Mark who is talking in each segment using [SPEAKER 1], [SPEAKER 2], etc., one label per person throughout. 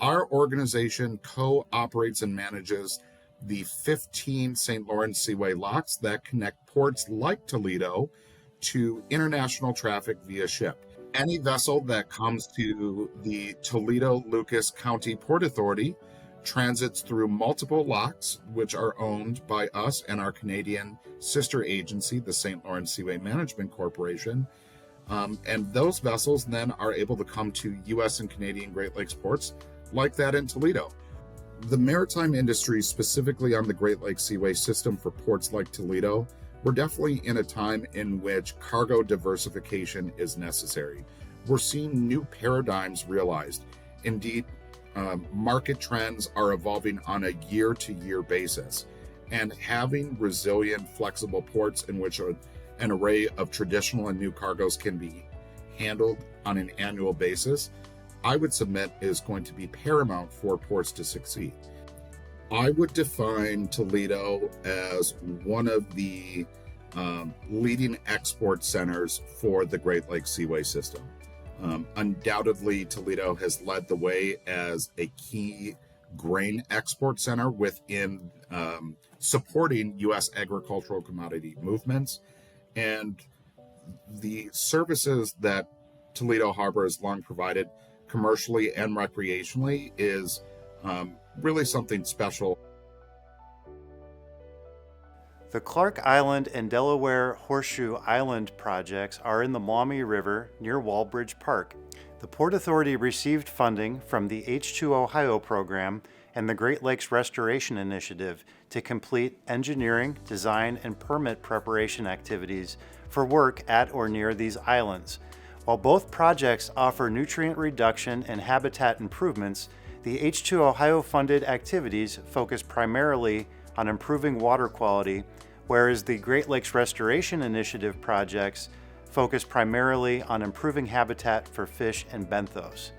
[SPEAKER 1] Our organization co-operates and manages the 15 St. Lawrence Seaway locks that connect ports like Toledo to international traffic via ship. Any vessel that comes to the Toledo-Lucas County Port Authority transits through multiple locks, which are owned by us and our Canadian sister agency, the St. Lawrence Seaway Management Corporation. And those vessels then are able to come to U.S. and Canadian Great Lakes ports like that in Toledo. The maritime industry, specifically on the Great Lakes Seaway system for ports like Toledo, we're definitely in a time in which cargo diversification is necessary. We're seeing new paradigms realized. Indeed, market trends are evolving on a year-to-year basis. And having resilient, flexible ports in which an array of traditional and new cargoes can be handled on an annual basis, I would submit is going to be paramount for ports to succeed. I would define Toledo as one of the leading export centers for the Great Lakes Seaway system. Undoubtedly, Toledo has led the way as a key grain export center within supporting U.S. agricultural commodity movements, and the services that Toledo Harbor has long provided commercially and recreationally is really something special.
[SPEAKER 2] The Clark Island and Delaware Horseshoe Island projects are in the Maumee River near Walbridge Park. The Port Authority received funding from the H2 Ohio program and the Great Lakes Restoration Initiative to complete engineering, design, and permit preparation activities for work at or near these islands. While both projects offer nutrient reduction and habitat improvements, the H2 Ohio funded activities focus primarily on improving water quality, whereas the Great Lakes Restoration Initiative projects focus primarily on improving habitat for fish and benthos.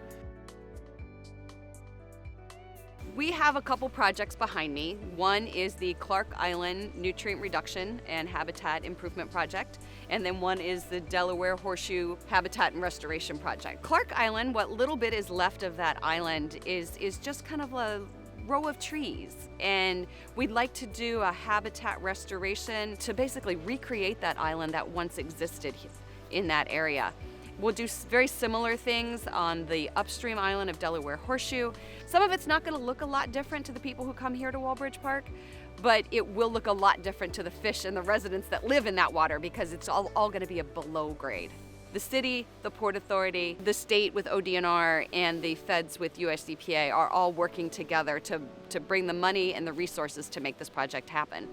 [SPEAKER 3] We have a couple projects behind me. One is the Clark Island Nutrient Reduction and Habitat Improvement Project, and then one is the Delaware Horseshoe Habitat and Restoration Project. Clark Island, what little bit is left of that island is just kind of a row of trees, and we'd like to do a habitat restoration to basically recreate that island that once existed in that area. We'll do very similar things on the upstream island of Delaware Horseshoe. Some of it's not going to look a lot different to the people who come here to Walbridge Park, but it will look a lot different to the fish and the residents that live in that water because it's all going to be a below grade. The city, the Port Authority, the state with ODNR, and the feds with USEPA are all working together to bring the money and the resources to make this project happen.